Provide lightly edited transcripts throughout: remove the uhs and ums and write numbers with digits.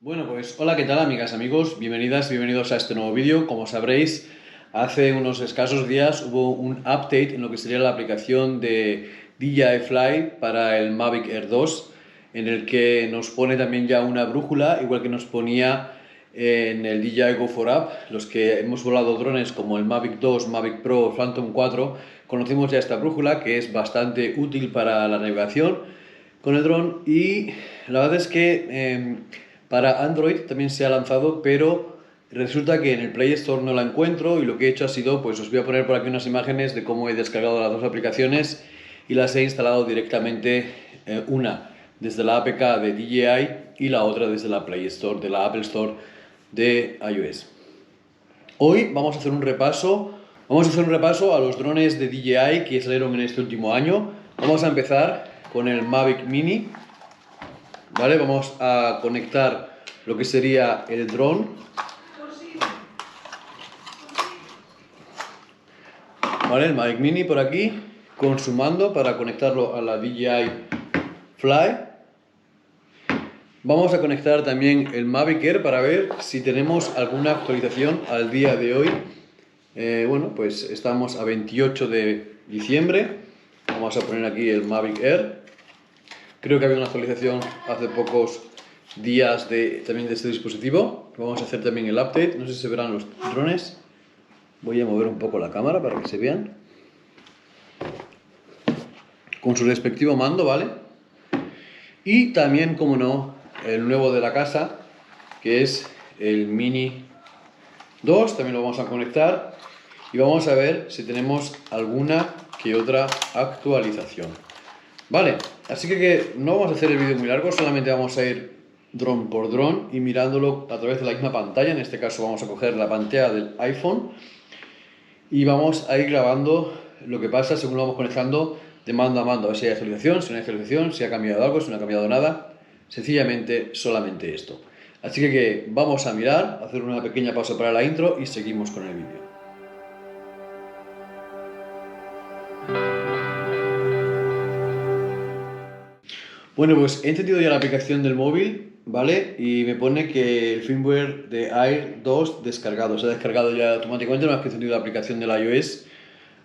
Bueno, pues hola, ¿qué tal amigas, amigos? Bienvenidas, bienvenidos a este nuevo vídeo. Como sabréis, hace unos escasos días hubo un update en lo que sería la aplicación de DJI Fly para el Mavic Air 2, en el que nos pone también ya una brújula, igual que nos ponía en el DJI Go 4 Up. Los que hemos volado drones como el Mavic 2, Mavic Pro o Phantom 4, conocemos ya esta brújula, que es bastante útil para la navegación con el dron. Y la verdad es que para Android también se ha lanzado, pero resulta que en el Play Store no la encuentro, y lo que he hecho ha sido, pues os voy a poner por aquí unas imágenes de cómo he descargado las dos aplicaciones y las he instalado directamente, una desde la APK de DJI y la otra desde la Play Store, de la Apple Store de iOS. Hoy vamos a hacer un repaso a los drones de DJI que salieron en este último año. Vamos a empezar con el Mavic Mini. ¿Vale? Vamos a conectar lo que sería el dron. ¿Vale? El Mavic Mini por aquí, con su mando para conectarlo a la DJI Fly. Vamos a conectar también el Mavic Air para ver si tenemos alguna actualización al día de hoy. Bueno, pues estamos a 28 de diciembre. Vamos a poner aquí el Mavic Air. Creo que había una actualización hace pocos días también de este dispositivo. Vamos a hacer también el update. No sé si se verán los drones. Voy a mover un poco la cámara para que se vean. Con su respectivo mando, ¿vale? Y también, como no, el nuevo de la casa, que es el Mini 2. También lo vamos a conectar y vamos a ver si tenemos alguna que otra actualización. Vale, así que no vamos a hacer el vídeo muy largo, solamente vamos a ir dron por dron y mirándolo a través de la misma pantalla. En este caso vamos a coger la pantalla del iPhone y vamos a ir grabando lo que pasa según lo vamos conectando de mando a mando, a ver si hay actualización, si no hay actualización, si ha cambiado algo, si no ha cambiado nada. Sencillamente solamente esto. Así que vamos a mirar, hacer una pequeña pausa para la intro y seguimos con el vídeo. Bueno, pues he encendido ya la aplicación del móvil, ¿vale? Y me pone que el firmware de Air 2 descargado. Se ha descargado ya automáticamente una vez que he encendido la aplicación del iOS,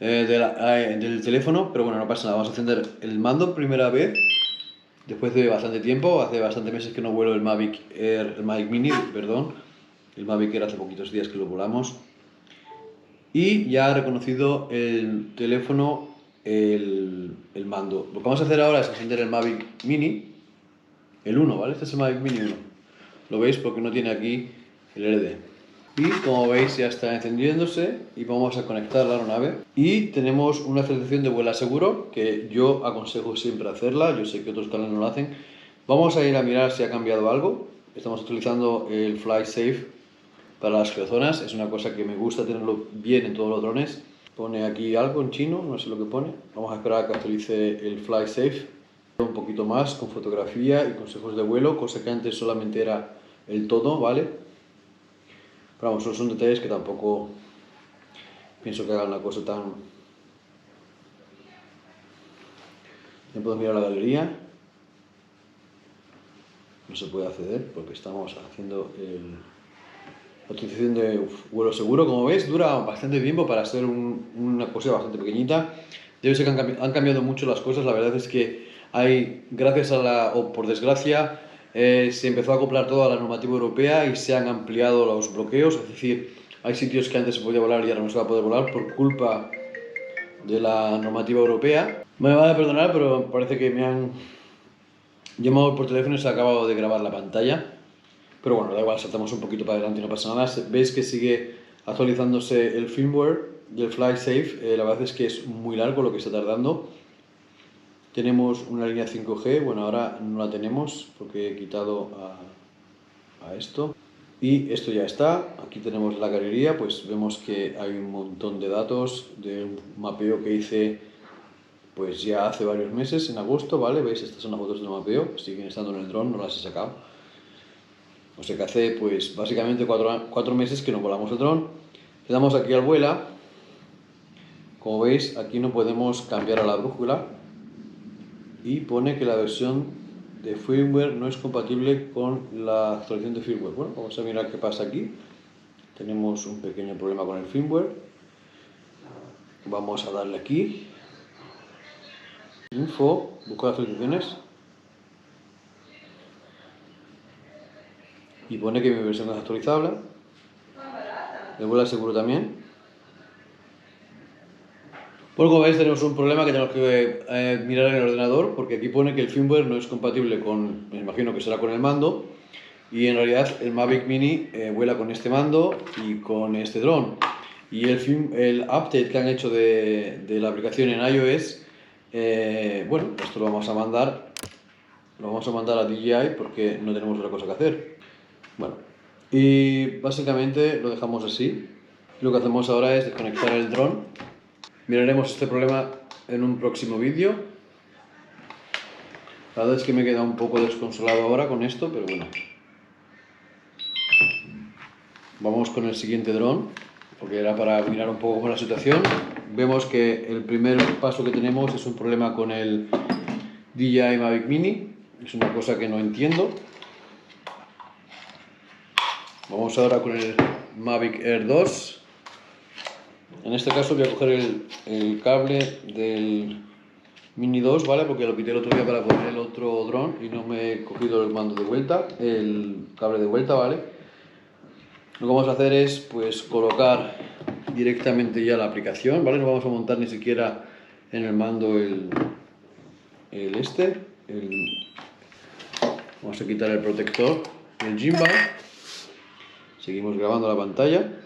del teléfono. Pero bueno, no pasa nada. Vamos a encender el mando primera vez, después de bastante tiempo. Hace bastantes meses que no vuelo el Mavic Air, el Mavic Mini, perdón. El Mavic Air hace poquitos días que lo volamos. Y ya ha reconocido el teléfono el mando. Lo que vamos a hacer ahora es encender el Mavic Mini, el 1, ¿vale? Este es el Mavic Mini 1. Lo veis porque no tiene aquí el LD. Y como veis ya está encendiéndose y vamos a conectar la aeronave. Y tenemos una actualización de vuelo seguro, que yo aconsejo siempre hacerla. Yo sé que otros canales no lo hacen. Vamos a ir a mirar si ha cambiado algo. Estamos utilizando el FlySafe para las geozonas. Es una cosa que me gusta tenerlo bien en todos los drones. Pone aquí algo en chino, no sé lo que pone. Vamos a esperar a que actualice el FlySafe. Un poquito más con fotografía y consejos de vuelo, cosa que antes solamente era el todo, ¿vale? Pero vamos, son detalles que tampoco pienso que hagan una cosa tan... Ya puedo mirar la galería. No se puede acceder porque estamos haciendo la utilización de vuelo seguro. Como veis, dura bastante tiempo para ser una cosa bastante pequeñita. Debe ser que han cambiado mucho las cosas. La verdad es que gracias o por desgracia, se empezó a acoplar todo a la normativa europea y se han ampliado los bloqueos. Es decir, hay sitios que antes se podía volar y ahora no se va a poder volar por culpa de la normativa europea. Me van a perdonar, pero parece que me han llamado por teléfono y se ha acabado de grabar la pantalla. Pero bueno, da igual, saltamos un poquito para adelante y no pasa nada. Veis que sigue actualizándose el firmware del FlySafe. La verdad es que es muy largo lo que está tardando. Tenemos una línea 5G, bueno, ahora no la tenemos porque he quitado a esto. Y esto ya está. Aquí tenemos la galería, pues vemos que hay un montón de datos de un mapeo que hice pues ya hace varios meses, en agosto, ¿vale? ¿Veis? Estas son las fotos del mapeo, siguen estando en el dron, no las he sacado. O sea que hace pues básicamente 4 meses que no volamos el dron. Le damos aquí al vuela. Como veis, aquí no podemos cambiar a la brújula. Y pone que la versión de firmware no es compatible con la actualización de firmware. Bueno, vamos a mirar qué pasa aquí. Tenemos un pequeño problema con el firmware. Vamos a darle aquí. Info, buscar actualizaciones. Y pone que mi versión es actualizable. Le vuelvo a seguro también. Pues como veis tenemos un problema que tenemos que mirar en el ordenador, porque aquí pone que el firmware no es compatible con, me imagino que será con el mando, y en realidad el Mavic Mini vuela con este mando y con este dron. Y el update que han hecho de la aplicación en iOS, bueno, esto lo vamos a mandar a DJI porque no tenemos otra cosa que hacer. Bueno, y básicamente lo dejamos así. Lo que hacemos ahora es desconectar el dron. Miraremos este problema en un próximo vídeo. La verdad es que me he quedado un poco desconsolado ahora con esto, pero bueno. Vamos con el siguiente dron, porque era para mirar un poco con la situación. Vemos que el primer paso que tenemos es un problema con el DJI Mavic Mini. Es una cosa que no entiendo. Vamos ahora con el Mavic Air 2. En este caso voy a coger el cable del Mini 2, ¿vale? Porque lo quité el otro día para poner el otro dron y no me he cogido el mando de vuelta, el cable de vuelta, ¿vale? Lo que vamos a hacer es pues colocar directamente ya la aplicación, ¿vale? No vamos a montar ni siquiera en el mando vamos a quitar el protector, el gimbal. Seguimos grabando la pantalla.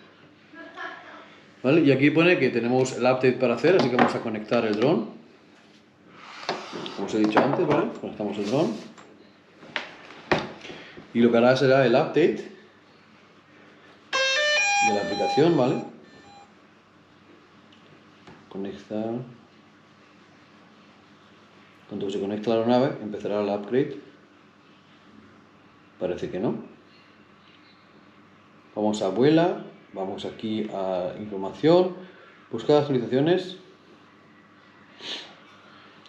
¿Vale? Y aquí pone que tenemos el update para hacer, así que vamos a conectar el dron. Como os he dicho antes, ¿vale? Conectamos el dron. Y lo que hará será el update de la aplicación, ¿vale? Conectar. Cuando se conecte a la nave, empezará el upgrade. Parece que no. Vamos a vuela, vamos aquí a información, buscar actualizaciones,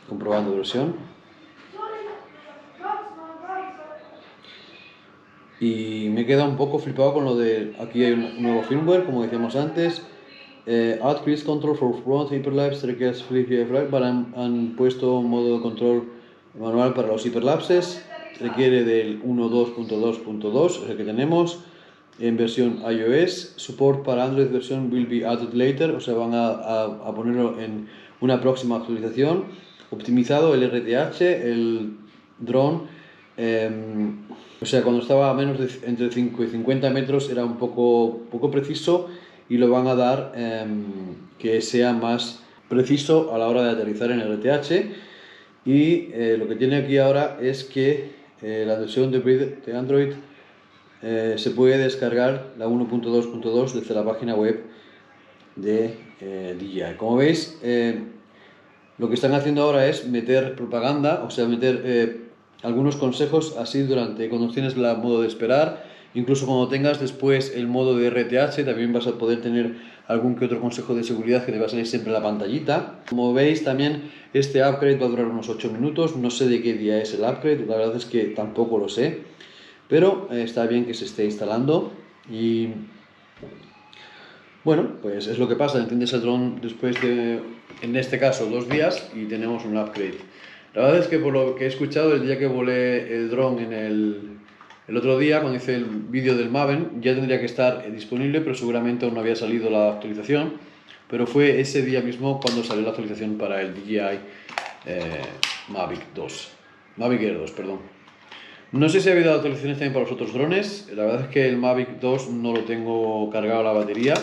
comprobando versión. Y me queda un poco flipado con lo de, aquí hay un nuevo firmware, como decíamos antes, Add Cruise Control for Front Hyperlapse, Request Flip Flag, han puesto un modo de control manual para los hiperlapses, requiere del 1.2.2.2, es el que tenemos, en versión iOS, support para Android versión will be added later, o sea, van a ponerlo en una próxima actualización, optimizado el RTH, el drone, o sea, cuando estaba a menos de entre 5 y 50 metros era un poco preciso y lo van a dar que sea más preciso a la hora de aterrizar en el RTH. Y lo que tiene aquí ahora es que la versión de Android se puede descargar la 1.2.2 desde la página web de DJI. Como veis, lo que están haciendo ahora es meter propaganda, o sea, meter algunos consejos así cuando tienes el modo de esperar, incluso cuando tengas después el modo de RTH, también vas a poder tener algún que otro consejo de seguridad que te va a salir siempre en la pantallita. Como veis, también este upgrade va a durar unos 8 minutos, no sé de qué día es el upgrade, la verdad es que tampoco lo sé, pero está bien que se esté instalando. Y bueno, pues es lo que pasa, enciendes el dron después de, en este caso, 2 días y tenemos un upgrade. La verdad es que por lo que he escuchado, el día que volé el dron el otro día, cuando hice el vídeo del Maven, ya tendría que estar disponible, pero seguramente aún no había salido la actualización. Pero fue ese día mismo cuando salió la actualización para el DJI Mavic Air 2, perdón. No sé si ha habido actualizaciones también para los otros drones. La verdad es que el Mavic 2 no lo tengo cargado a la batería,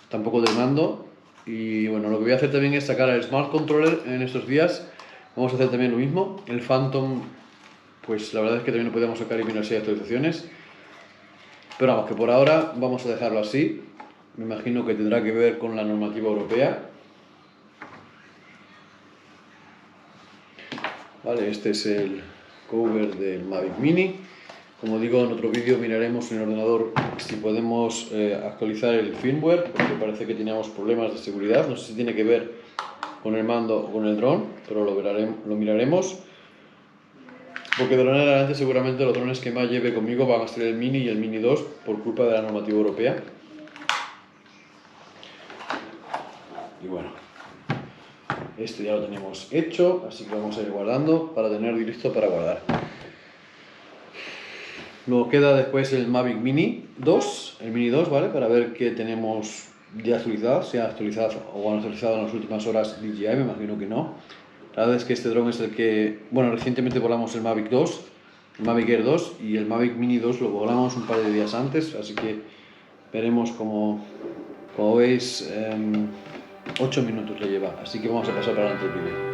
tampoco del mando. Y bueno, lo que voy a hacer también es sacar el Smart Controller en estos días. Vamos a hacer también lo mismo. El Phantom, pues la verdad es que también lo podemos sacar y mirar si hay actualizaciones. Pero vamos, que por ahora vamos a dejarlo así. Me imagino que tendrá que ver con la normativa europea. Vale, este es el cover del Mavic Mini. Como digo, en otro vídeo miraremos en el ordenador si podemos actualizar el firmware, porque parece que teníamos problemas de seguridad. No sé si tiene que ver con el mando o con el dron, pero lo miraremos. Porque de ahora en adelante seguramente los drones que más lleve conmigo van a ser el Mini y el Mini 2 por culpa de la normativa europea. Y bueno, este ya lo tenemos hecho, así que vamos a ir guardando para tener listo para guardar. Luego queda después el Mavic Mini 2, el Mini 2, ¿vale? Para ver qué tenemos ya actualizado, si ha actualizado o han actualizado en las últimas horas DJI, me imagino que no. La verdad es que este dron es el que, bueno, recientemente volamos el Mavic 2, el Mavic Air 2 y el Mavic Mini 2 lo volamos un par de días antes, así que veremos como veis, 8 minutos le lleva, así que vamos a pasar para adelante el vídeo.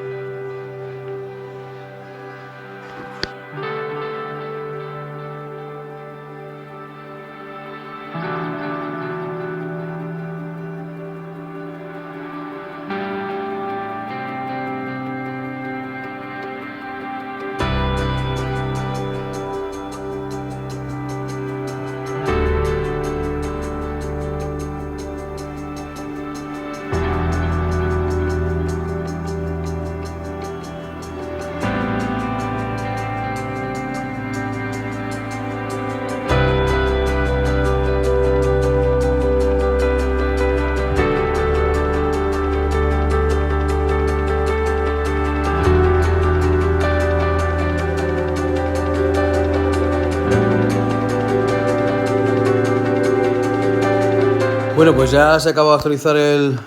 Bueno, pues ya se acaba de actualizar el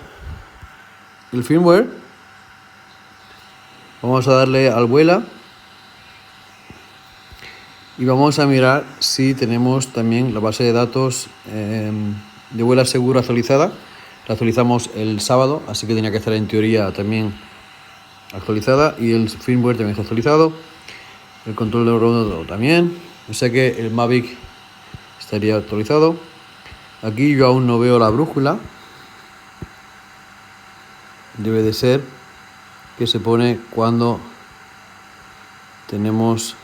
firmware. Vamos a darle al vuela. Y vamos a mirar si tenemos también la base de datos de vuela segura actualizada. La actualizamos el sábado, así que tenía que estar en teoría también actualizada. Y el firmware también está actualizado. El control de rodo también. O sea que el Mavic estaría actualizado. Aquí yo aún no veo la brújula. Debe de ser que se pone cuando estamos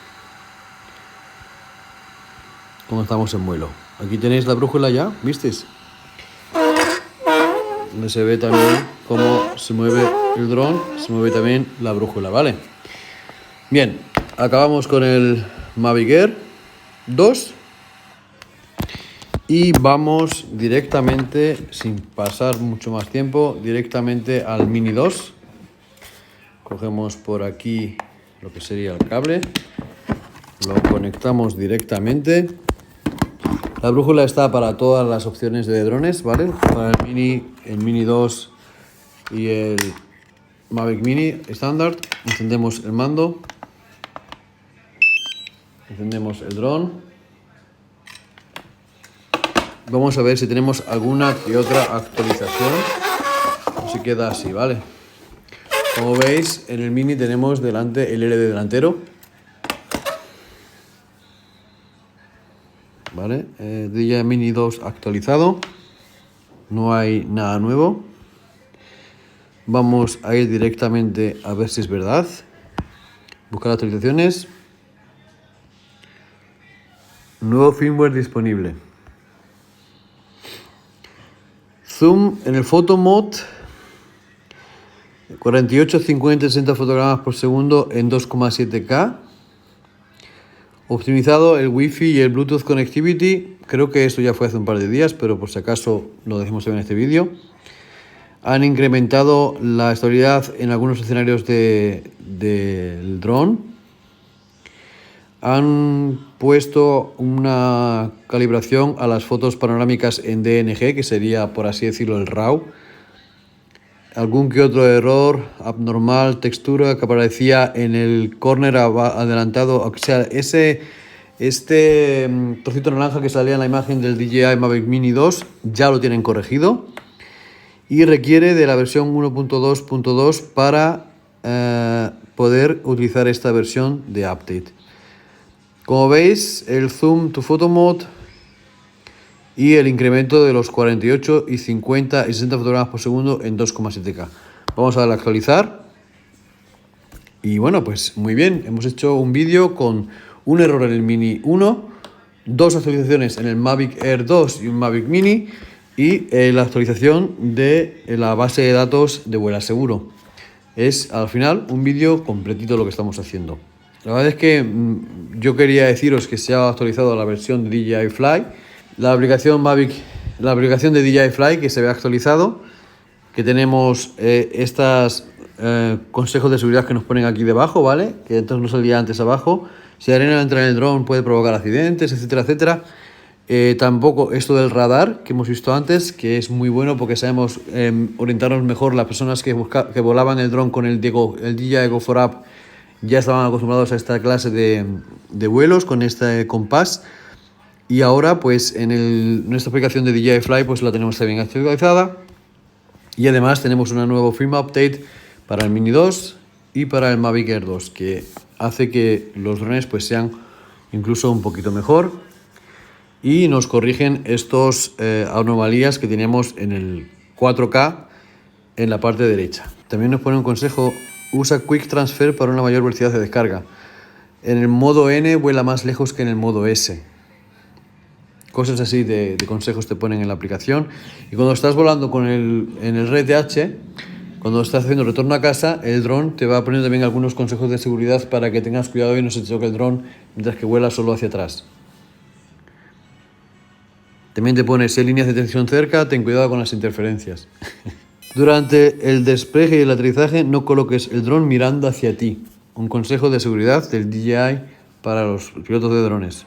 en vuelo. Aquí tenéis la brújula ya, ¿visteis? Donde se ve también cómo se mueve el dron, se mueve también la brújula, ¿vale? Bien, acabamos con el Mavic Air 2. Y vamos directamente, sin pasar mucho más tiempo, directamente al Mini 2. Cogemos por aquí lo que sería el cable, lo conectamos directamente. La brújula está para todas las opciones de drones, ¿vale? Para el Mini 2 y el Mavic Mini estándar. Encendemos el mando, encendemos el dron. Vamos a ver si tenemos alguna que otra actualización. O si queda así, ¿vale? Como veis, en el Mini tenemos delante el LD delantero. ¿Vale? DJI Mini 2 actualizado. No hay nada nuevo. Vamos a ir directamente a ver si es verdad. Buscar actualizaciones. Nuevo firmware disponible. Zoom en el Photo Mode 48, 50, 60 fotogramas por segundo en 2,7K. Optimizado el Wi-Fi y el Bluetooth Connectivity. Creo que esto ya fue hace un par de días, pero por si acaso lo dejemos en este vídeo. Han incrementado la estabilidad en algunos escenarios del dron. Han puesto una calibración a las fotos panorámicas en DNG, que sería, por así decirlo, el RAW. Algún que otro error abnormal, textura que aparecía en el corner adelantado. O sea, este trocito naranja que salía en la imagen del DJI Mavic Mini 2 ya lo tienen corregido. Y requiere de la versión 1.2.2 para poder utilizar esta versión de update. Como veis, el zoom to photo mode y el incremento de los 48 y 50 y 60 fotogramas por segundo en 2,7K. Vamos a darle a actualizar. Y bueno, pues muy bien, hemos hecho un vídeo con un error en el Mini 1, dos actualizaciones en el Mavic Air 2 y un Mavic Mini y la actualización de la base de datos de Vuela Seguro. Es al final un vídeo completito lo que estamos haciendo. La verdad es que yo quería deciros que se ha actualizado la versión de DJI Fly, la aplicación Mavic, la aplicación de DJI Fly que se ve actualizado, que tenemos estos consejos de seguridad que nos ponen aquí debajo, ¿vale? Que entonces no salía antes abajo. Si la arena entra en el dron puede provocar accidentes, etcétera, etcétera. Tampoco esto del radar que hemos visto antes, que es muy bueno porque sabemos orientarnos mejor. Las personas que volaban el dron con el DJI Go 4 Up ya estaban acostumbrados a esta clase de vuelos con este compás, y ahora pues en nuestra aplicación de DJI Fly pues la tenemos también actualizada, y además tenemos una nueva firmware update para el Mini 2 y para el Mavic Air 2 que hace que los drones pues sean incluso un poquito mejor y nos corrigen estos anomalías que teníamos en el 4K en la parte derecha. También nos pone un consejo: usa Quick Transfer para una mayor velocidad de descarga. En el modo N vuela más lejos que en el modo S. Cosas así de consejos te ponen en la aplicación. Y cuando estás volando en el RTH, cuando estás haciendo retorno a casa, el dron te va a poner también algunos consejos de seguridad para que tengas cuidado y no se te choque el dron mientras que vuela solo hacia atrás. También te pone: si hay líneas de tensión cerca, ten cuidado con las interferencias. Durante el despegue y el aterrizaje, no coloques el dron mirando hacia ti. Un consejo de seguridad del DJI para los pilotos de drones.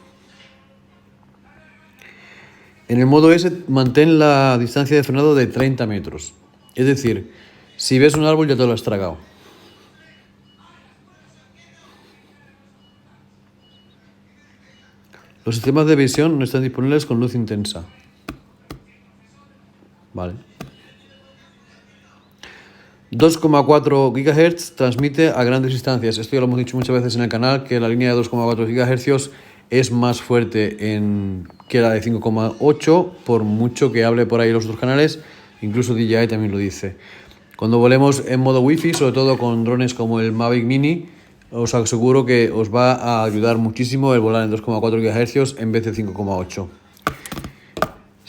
En el modo S, mantén la distancia de frenado de 30 metros. Es decir, si ves un árbol ya te lo has tragado. Los sistemas de visión no están disponibles con luz intensa. Vale. 2,4 GHz transmite a grandes distancias. Esto ya lo hemos dicho muchas veces en el canal, que la línea de 2,4 GHz es más fuerte que la de 5,8, por mucho que hable por ahí los otros canales. Incluso DJI también lo dice. Cuando volemos en modo Wi-Fi, sobre todo con drones como el Mavic Mini, os aseguro que os va a ayudar muchísimo el volar en 2,4 GHz en vez de 5,8.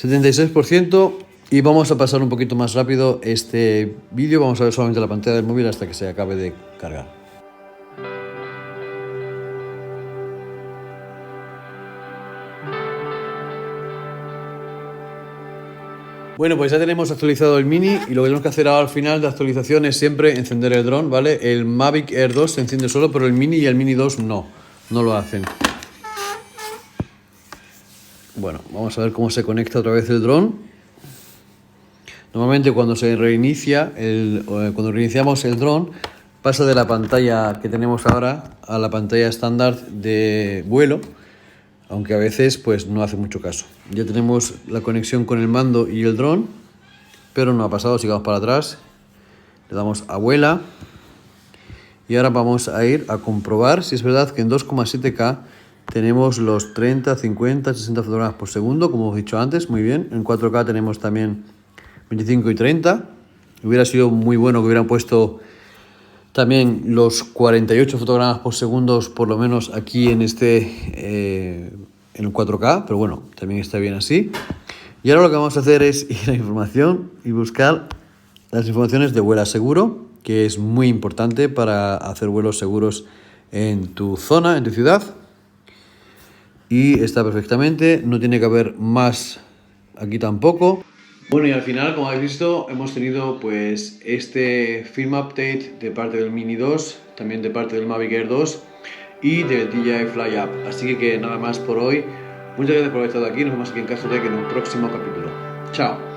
76%. Y vamos a pasar un poquito más rápido este vídeo. Vamos a ver solamente la pantalla del móvil hasta que se acabe de cargar. Bueno, pues ya tenemos actualizado el Mini, y lo que tenemos que hacer ahora al final de actualización es siempre encender el dron, ¿vale? El Mavic Air 2 se enciende solo, pero el Mini y el Mini 2 no lo hacen. Bueno, vamos a ver cómo se conecta otra vez el dron. Normalmente cuando se reinicia, cuando reiniciamos el dron, pasa de la pantalla que tenemos ahora a la pantalla estándar de vuelo, aunque a veces pues no hace mucho caso. Ya tenemos la conexión con el mando y el dron, pero no ha pasado. Sigamos para atrás, le damos a vuela y ahora vamos a ir a comprobar si es verdad que en 2,7K tenemos los 30, 50, 60 fotogramas por segundo, como hemos dicho antes. Muy bien. En 4K tenemos también 25 y 30. Hubiera sido muy bueno que hubieran puesto también los 48 fotogramas por segundo, por lo menos aquí en en el 4K, pero bueno, también está bien así. Y ahora lo que vamos a hacer es ir a información y buscar las informaciones de Vuela Seguro, que es muy importante para hacer vuelos seguros en tu zona, en tu ciudad. Y está perfectamente, no tiene que haber más aquí tampoco. Bueno, y al final, como habéis visto, hemos tenido pues este firmware update de parte del Mini 2, también de parte del Mavic Air 2 y del DJI Fly Up. Así que nada más por hoy. Muchas gracias por haber estado aquí. Nos vemos aquí en Caso Tech en un próximo capítulo. Chao.